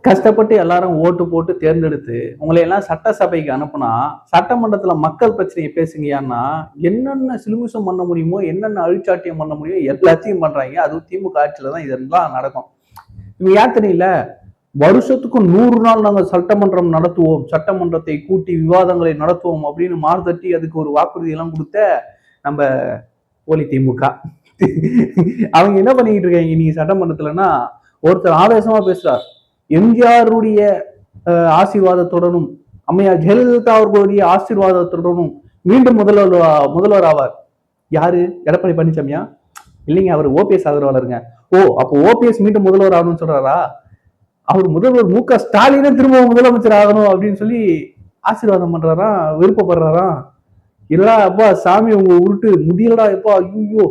கஷ்டப்பட்டு எல்லாரும் ஓட்டு போட்டு தேர்ந்தெடுத்து உங்களை எல்லாம் சட்டசபைக்கு அனுப்புனா சட்டமன்றத்துல மக்கள் பிரச்சனையை பேசுங்கயான்னா என்னென்ன சிலுமிசம் பண்ண முடியுமோ என்னென்ன அழிச்சாட்டியம் பண்ண முடியுமோ எல்லாத்தையும் பண்றாங்க. அதுவும் திமுக ஆட்சியில தான் இதெல்லாம் நடக்கும். இவங்க ஏன் தெரியல, வருஷத்துக்கு 100 நாள் நாங்கள் சட்டமன்றம் நடத்துவோம், சட்டமன்றத்தை கூட்டி விவாதங்களை நடத்துவோம் அப்படின்னு மாறுதட்டி அதுக்கு ஒரு வாக்குறுதி எல்லாம் கொடுத்த நம்ம போலி திமுக. அவங்க என்ன பண்ணிக்கிட்டு இருக்காங்க நீங்க சட்டமன்றத்துலன்னா, ஒருத்தர் ஆவேசமா பேசுறார், எம்ஜிஆருடைய ஆசீர்வாதத்துடனும் அம்மையார் ஜெயலலிதா அவர்களுடைய ஆசீர்வாதத்துடனும் மீண்டும் முதல்வர் ஆவார். யாரு? எடப்பாடி பழனிசாமியா? இல்லைங்க, அவர் ஓபிஎஸ் ஆதரவாளருங்க. ஓ, அப்போ ஓபிஎஸ் மீண்டும் முதல்வர் ஆகணும்னு சொல்றாரா? அவர் முதல்வர் மு க ஸ்டாலினே திரும்ப முதலமைச்சர் ஆகணும் அப்படின்னு சொல்லி ஆசீர்வாதம் பண்றாராம், விருப்பப்படுறாராம். இல்லடா அப்பா சாமி உங்க உருட்டு முடியலடா எப்பா, ஐயோ.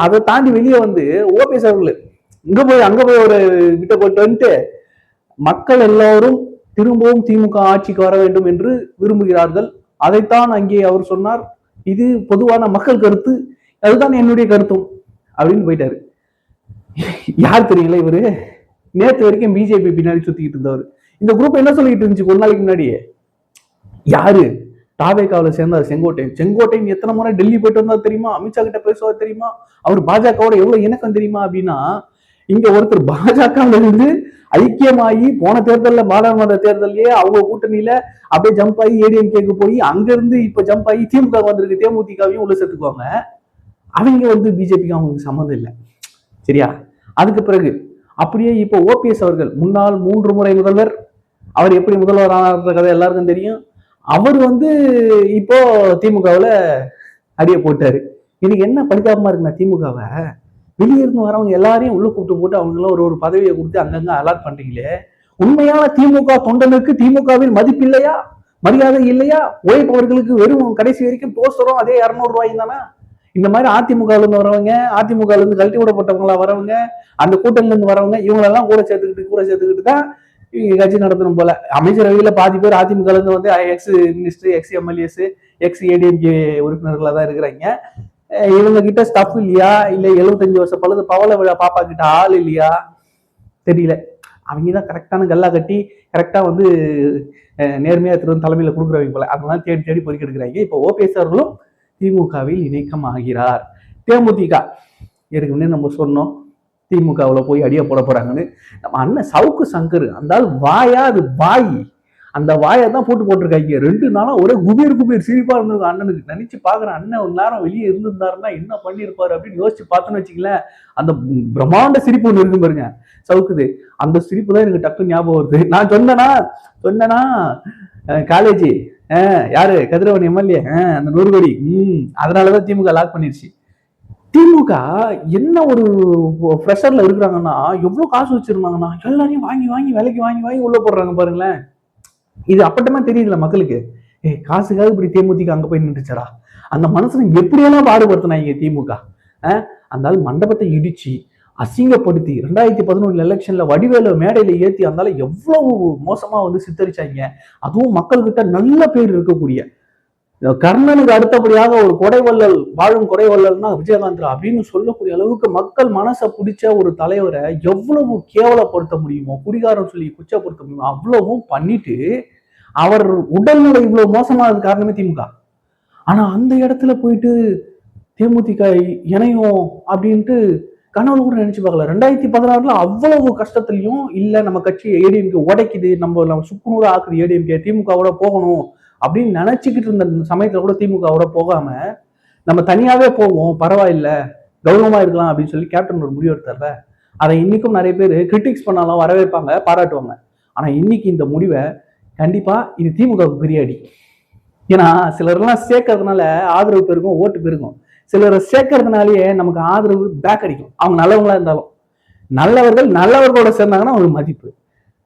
அதை தாண்டி வெளியே வந்து ஓபிஎஸ் அவர்கள் அங்க போய் ஒரு கிட்ட போயிட்டு வந்துட்டு மக்கள் எல்லோரும் திரும்பவும் திமுக ஆட்சிக்கு வர வேண்டும் என்று விரும்புகிறார்கள், அதைத்தான் அங்கே அவர் சொன்னார், இது பொதுவான மக்கள் கருத்து, அதுதான் என்னுடைய கருத்தும் அப்படின்னு போயிட்டாரு. யார் தெரியல இவரு? நேற்று வரைக்கும் பிஜேபி பின்னாடி சுத்திக்கிட்டு இருந்தவர். இந்த குரூப் என்ன சொல்லிட்டு இருந்துச்சு ஒரு நாளைக்கு முன்னாடியே? யாரு? தாவேகாவில் சேர்ந்தார் செங்கோட்டையன் எத்தனை முறை டெல்லி போயிட்டு வந்தா தெரியுமா, அமித்ஷா கிட்ட பேசுவார் தெரியுமா, அவர் பாஜகவோட எவ்வளவு இணக்கம் தெரியுமா அப்படின்னா, இங்க ஒருத்தர் பாஜக இருந்து ஐக்கியமாகி போன தேர்தலில் பாராளுமன்ற தேர்தலையே அவங்க கூட்டணியில அப்படியே ஜம்ப் ஆகி ஏடிஎம்கேக்கு போய் அங்க இருந்து இப்ப ஜம்ப் ஆகி திமுக வந்திருக்கு, தேமுதிகவையும் உள்ள சேர்த்துக்குவாங்க. அவங்க வந்து பிஜேபிக்கு அவங்களுக்கு சம்மந்தம் இல்லை, சரியா? அதுக்கு பிறகு அப்படியே இப்போ ஓபிஎஸ் அவர்கள் முன்னாள் 3 முறை முதல்வர், அவர் எப்படி முதல்வர் ஆன கதை எல்லாருக்கும் தெரியும். அவர் வந்து இப்போ திமுகவுல அடிய போட்டாரு. எனக்கு என்ன பரிதாபமா இருக்குன்னா, திமுகவை வெளியே இருந்து வரவங்க எல்லாரையும் உள்ள கூப்பிட்டு போட்டு அவங்களாம் ஒரு பதவியை கொடுத்து அங்கங்க அலாட் பண்றீங்களே. உண்மையான திமுக தொண்டனுக்கு திமுகவில் மதிப்பு இல்லையா, மரியாதை இல்லையா? உழைப்பவர்களுக்கு வெறும் கடைசி வரைக்கும் போஸ்டரும் அதே 200 ரூபாயும் தானே. இந்த மாதிரி அதிமுகல இருந்து வரவங்க, அதிமுகல இருந்து கழட்டி விடப்பட்டவங்களா வரவங்க, அந்த கூட்டணில இருந்து வரவங்க, இவங்களெல்லாம் கூட சேர்த்துக்கிட்டு தான் கட்சி நடத்தணும் போல. அமைச்சரவையில பாதி பேர் அதிமுக இருந்து வந்து ex minister, ex MLAs, ex ADMK உறுப்பினர்களா தான் இருக்கிறாங்க. இவங்க கிட்ட ஸ்டஃப் இல்லையா, இல்ல 75 வருஷம் பழுது பவள விழா பாப்பா கிட்ட ஆள் இல்லையா தெரியல. அவங்கதான் கரெக்டான கல்லா கட்டி கரெக்டா வந்து நேர்மையா திரும்ப தலைமையில கொடுக்குறவங்க போல. அதெல்லாம் தேடி தேடி பொறுக்கி எடுக்கிறாங்க. இப்போ ஓபிஎஸ் அவர்களும் திமுகவில் இணைக்கம் ஆகிறார். தேமுதிக ஏற்கனவே நம்ம சொன்னோம் திமுகவுல போய் அடியா போட போறாங்கன்னு. நம்ம அண்ணன் சவுக்கு சங்கர் அந்த வாயா, அது வாய், அந்த வாயை தான் போட்டிருக்காங்க. 2 நாளா ஒரே குபீர் சிரிப்பா இருந்திருக்கும் அண்ணனுக்கு. நினைச்சு பாக்குறேன், அண்ணன் ஒரு நேரம் வெளியே இருந்திருந்தாருன்னா என்ன பண்ணிருப்பாரு அப்படின்னு யோசிச்சு பார்த்தோன்னு வச்சுக்கலேன். அந்த பிரம்மாண்ட சிரிப்பு ஒண்ணு இருக்கு பாருங்க சவுக்குது, அந்த சிரிப்பு தான் எனக்கு டக்குன்னு ஞாபகம் வருது. நான் சொன்னேனா காலேஜ் யாரு கதிரவன் எம்எல்ஏ அந்த 100 கோடி அதனாலதான் திமுக லாக் பண்ணிருச்சு. திமுக என்ன ஒரு ப்ரெஷர்ல இருக்கிறாங்கன்னா, எவ்வளவு காசு வச்சிருந்தாங்கன்னா எல்லாரையும் வாங்கி விலைக்கு வாங்கி உள்ள போடுறாங்க பாருங்களேன். இது அப்பட்டமா தெரியுதுல மக்களுக்கு. காசுக்காக இப்படி தேமுதிக அங்க போய் நின்றுச்சடா. அந்த மனசுல எப்படியெல்லாம் பாடுபடுத்தினாங்க திமுக. அந்த மண்டபத்தை இடிச்சு அசிங்கப்படுத்தி 2011 எலெக்ஷன்ல வடிவேல மேடையில ஏத்தி அந்த எவ்வளவு மோசமா வந்து சித்தரிச்சாங்க. அதுவும் மக்கள்கிட்ட நல்ல பேர் இருக்கக்கூடிய கர்ணனுக்கு அடுத்தபடியாக ஒரு கொடைவள்ளல், வாழும் கொடைவள்ளல்னா விஜயகாந்த் அப்படின்னு சொல்லக்கூடிய அளவுக்கு மக்கள் மனசை பிடிச்ச ஒரு தலைவரை எவ்வளவு கேவலப்படுத்த முடியுமோ, குடிகாரம் சொல்லி குச்சப்படுத்த முடியுமோ அவ்வளவும் பண்ணிட்டு அவர் உடல்நிலை இவ்வளவு மோசமானது காரணமே திமுக. ஆனா அந்த இடத்துல போயிட்டு தேமுதிக இணையும் அப்படின்ட்டு கனவுல கூட நினைச்சு பார்க்கல. 2016 அவ்வளவு கஷ்டத்துலயும் இல்ல நம்ம கட்சி ஏடிஎம்கே உடைக்குது, நம்ம சுக்குநூறு ஆக்குது ஏடிஎம்கே, திமுகவோட போகணும் அப்படின்னு நினைச்சுக்கிட்டு இருந்த சமயத்துல கூட திமுகவோட போகாம நம்ம தனியாவே போவோம், பரவாயில்ல கௌரவமா இருக்கலாம் அப்படின்னு சொல்லி கேப்டன் ஒரு முடிவு எடுத்தார்ல. அதை இன்னைக்கும் நிறைய பேர் கிரிட்டிக்ஸ் பண்ணாலும் வரவேற்பாங்க, பாராட்டுவாங்க. ஆனா இன்னைக்கு இந்த முடிவை கண்டிப்பா இது திமுக பெரிய அடி. ஏன்னா சிலர்லாம் சேர்க்கறதுனால ஆதரவு பெருகும், ஓட்டு பெருகும். சிலரை சேர்க்கறதுனாலேயே நமக்கு ஆதரவு பேக் அடிக்கும். அவங்க நல்லவங்களா இருந்தாலும். நல்லவர்களோட சேர்ந்தாங்கன்னா ஒரு மதிப்பு,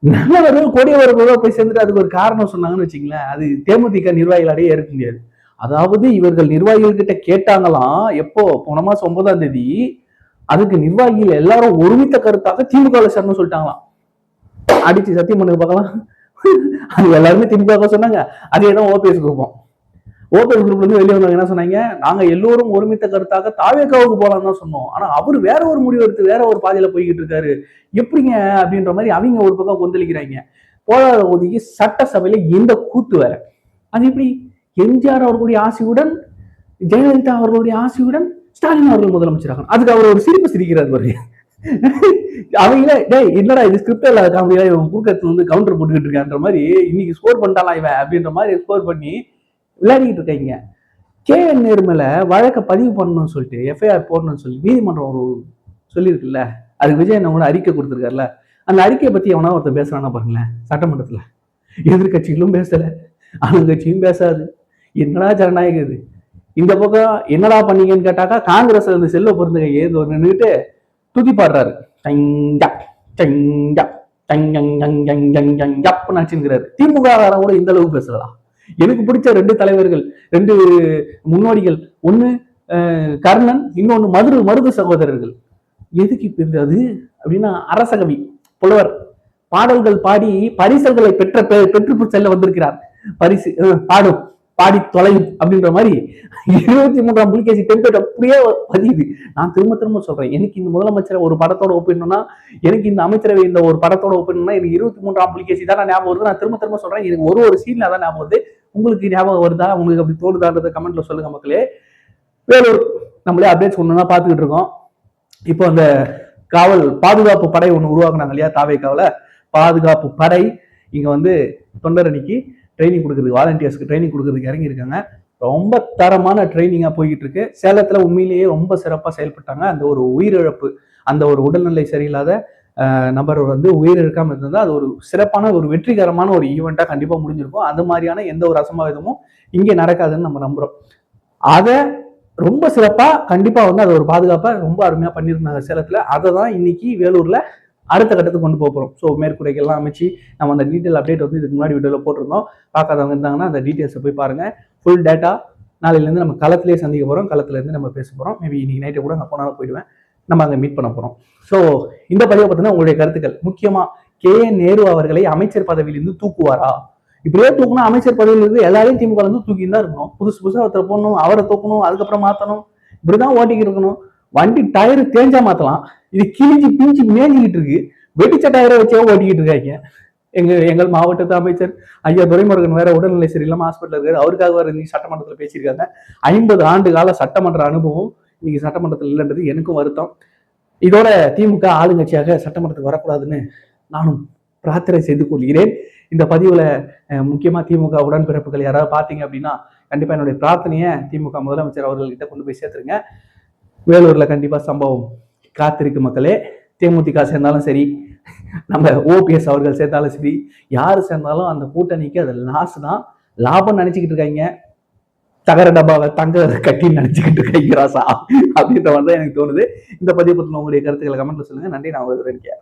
நல்லவர்கள் கொடியவர்களோட போய் சேர்ந்துட்டு அதுக்கு ஒரு காரணம் சொன்னாங்கன்னு வச்சுங்களேன், அது தேமுதிக நிர்வாகிகளாலேயே ஏற்க முடியாது. அதாவது இவர்கள் நிர்வாகிகள் கிட்ட கேட்டாங்களாம், எப்போ போன மாசம் 9ஆம் தேதி, அதுக்கு நிர்வாகிகள் எல்லாரும் ஒருமித்த கருத்தாக திமுக சேர்ந்து சொல்லிட்டாங்களாம். அடிச்சு சத்தியம் பண்ணு பார்க்கலாம். அது எல்லாருமே திமுக சொன்னாங்க, அதேதான் ஓபிஎஸ் குரூப்பம். ஓபிஎஸ் குரூப்ல இருந்து வெளியே வந்தாங்க என்ன சொன்னாங்க, நாங்க எல்லோரும் ஒருமித்த கருத்தாக தாவேக்காவுக்கு போலாம் தான் சொன்னோம். ஆனா அவரு வேற ஒரு முடிவு எடுத்து வேற ஒரு பாதையில போய்கிட்டு இருக்காரு, எப்படிங்க அப்படின்ற மாதிரி அவங்க ஒரு பக்கம் கொந்தளிக்கிறாங்க. போராட ஒதுக்கி சட்டசபையில இந்த கூத்து வேற. அது எப்படி? எம்ஜிஆர் அவர்களுடைய ஆசையுடன், ஜெயலலிதா அவர்களுடைய ஆசையுடன் ஸ்டாலின் அவர்கள் முதலமைச்சராக, அதுக்கு அவர் ஒரு சிரிப்பு சிரிக்கிறார் பாருங்க. அவங்களே டேய் என்னடா இது ஸ்கிரிப்ட் இல்லாத காமெடியா இவன் குறுக்கத்துல வந்து கவுண்டர் போட்டுக்கிட்டு இருக்கான்ற மாதிரி இன்னைக்கு ஸ்கோர் பண்ணிட்டாலாம் இவன் அப்படின்ற மாதிரி ஸ்கோர் பண்ணி விளையாடிக்கிட்டு இருக்காங்க. KN நேரு மேல வழக்க பதிவு பண்ணணும்னு சொல்லிட்டு எஃப்ஐஆர் போடணும்னு சொல்லி நீதிமன்றம் ஒரு சொல்லியிருக்குல்ல, அதுக்கு விஜய் என்ன கூட அறிக்கை கொடுத்துருக்காருல்ல, அந்த அறிக்கையை பத்தி எவனா ஒருத்தர் பேசுறானா பாருங்களேன். சட்டமன்றத்துல எதிர்கட்சிகளும் பேசல, ஆளுங்கட்சியும் பேசாது. என்னடா ஜனநாயகம் இது? இந்த பக்கம் என்னடா பண்ணீங்கன்னு கேட்டாக்கா காங்கிரஸ்ல இருந்து செல்வ பொருந்துக ஏது ஒரு நின்றுட்டு துதி பாடுறாரு, திமுக கூட இந்த அளவுக்கு பேசலாம். எனக்கு பிடிச்ச 2 தலைவர்கள், 2 முன்னோடிகள், ஒண்ணு கர்ணன், இன்னொன்னு மருது சகோதரர்கள். எதுக்கு இப்ப அது அப்படின்னா அரசகவி புலவர் பாடல்கள் பாடி பரிசல்களை பெற்று செல்ல வந்திருக்கிறார். பரிசு பாடும் பாடி தொலையும் அப்படின்ற மாதிரி 23ஆம் புலிகேசி டெம்ப்ளேட் அப்படியே பதியுது. நான் திரும்ப சொல்றேன், எனக்கு இந்த முதலமைச்சரை ஒரு படத்தோட ஒப்பிடணும்னா, எனக்கு இந்த அமைச்சரவை இந்த ஒரு படத்தோட ஒப்பிடணும்னா எனக்கு 23ஆம் புலிகேசி தான் ஞாபகம் வருது. நான் திரும்ப சொல்றேன், எனக்கு ஒரு சீன்ல தான் ஞாபகம் வருது. உங்களுக்கு ஞாபகம் வருதா? உங்களுக்கு அப்படி தோணுதான்றத கமெண்ட்ல சொல்லுங்க மக்களே. வேலூர் நம்மளே அப்டேட்ஸ் ஒண்ணுன்னா பாத்துக்கிட்டு இருக்கோம். இப்போ அந்த காவல் பாதுகாப்பு படை ஒண்ணு உருவாக்குனாங்க இல்லையா, தாவேக்காவுல பாதுகாப்பு படை இங்க வந்து தொண்டரணிக்கு ட்ரைனிங் கொடுக்குறதுக்கு, வாலண்டியர்ஸ்க்கு ட்ரைனிங் கொடுக்குறதுக்கு இறங்கி இருக்காங்க. ரொம்ப தரமான ட்ரைனிங்கா போய்கிட்டு இருக்கு. சேலத்துல உண்மையிலேயே ரொம்ப சிறப்பா செயல்பட்டாங்க. அந்த ஒரு உயிரிழப்பு, அந்த ஒரு உடல்நிலை சரியில்லாத நபர் வந்து உயிரிழக்காம இருந்தா அது ஒரு சிறப்பான ஒரு வெற்றிகரமான ஒரு ஈவெண்டா கண்டிப்பா முடிஞ்சிருக்கும். அது மாதிரியான எந்த ஒரு அசம்பாவிதமும் இங்கே நடக்காதுன்னு நம்ம நம்புறோம். அதை ரொம்ப சிறப்பா கண்டிப்பா வந்து அது ஒரு பாதுகாப்பா ரொம்ப அருமையா பண்ணியிருந்தாங்க சேலத்துல. அதை தான் இன்னைக்கு வேலூர்ல அடுத்த கட்டத்துக்கு கொண்டு போகிறோம். ஸோ மேற்கூரைகள்லாம் அமைச்சு நம்ம அந்த டீட்டெயில் அப்டேட் வந்து இதுக்கு முன்னாடி வீடியோவில் போட்டிருந்தோம். பார்க்காதவங்க இருந்தாங்கன்னா அந்த டீட்டெயில்ஸை போய் பாருங்க. ஃபுல் டேட்டா நாளையிலேருந்து நம்ம களத்திலே சந்திக்க போகிறோம். களத்துலேருந்து நம்ம பேச போகிறோம். மேபி இன்னைக்கு நைட்டு கூட அங்கே போனாலும் போயிடுவேன். நம்ம அங்கே மீட் பண்ண போகிறோம். ஸோ இந்த பதிவை பார்த்தீங்கன்னா உங்களுடைய கருத்துக்கள் முக்கியமாக KN நேரு அவர்களை அமைச்சர் பதவியிலிருந்து தூக்குவாரா? இப்படியே தூக்கணும், அமைச்சர் பதவியிலிருந்து எல்லாரையும் திமுக இருந்து தூக்கி தான் இருக்கணும். புதுசாக ஒருத்தர் போடணும், அவரை தூக்கணும், அதுக்கப்புறம் மாற்றணும், இப்படிதான் ஓட்டிக்கிட்டு இருக்கணும். வண்டி டயர் தேஞ்சா மாத்தலாம், இது கிழிஞ்சு பிஞ்சு மேஞ்சிக்கிட்டு இருக்கு. வெடிச்ச டயரை வச்சே ஓட்டிக்கிட்டு இருக்காங்க. எங்கள் மாவட்டத்து அமைச்சர் ஐயா துரைமுருகன் வேற உடல்நிலை சரியில்லாம ஹாஸ்பிட்டல் இருக்காரு. அவருக்காக வேற இன்னைக்கு சட்டமன்றத்தில் பேசியிருக்காங்க. 50 ஆண்டு கால சட்டமன்ற அனுபவம் இன்னைக்கு சட்டமன்றத்தில் இல்லைன்றது எனக்கும் வருத்தம். இதோட திமுக ஆளுங்கட்சியாக சட்டமன்றத்துக்கு வரக்கூடாதுன்னு நானும் பிரார்த்தனை செய்து கொள்கிறேன். இந்த பதிவுல முக்கியமா திமுக உடன்பிறப்புகள் யாராவது பார்த்தீங்க அப்படின்னா கண்டிப்பா என்னுடைய பிரார்த்தனையை திமுக முதலமைச்சர் அவர்கள்கிட்ட கொண்டு போய் சேர்த்துருங்க. வேலூர்ல கண்டிப்பா சம்பவம் காத்திருக்கு மக்களே. தேமுதிக சேர்ந்தாலும் சரி, நம்ம OPS அவர்கள் சேர்ந்தாலும் சரி, யாரு சேர்ந்தாலும் அந்த கூட்டணிக்கு அது லாஸ் தான். லாபம் நினைச்சுக்கிட்டு இருக்காங்க, தகர டப்பாவை தங்க கட்டி நினைச்சுக்கிட்டு இருக்காங்க ராசா அப்படின்ற மாதிரி தான் எனக்கு தோணுது. இந்த பதிவு பத்தின உங்களுடைய கருத்துக்களை கமெண்ட்ல சொல்லுங்க. நன்றி. நான் உங்களுக்கு இருக்கேன்.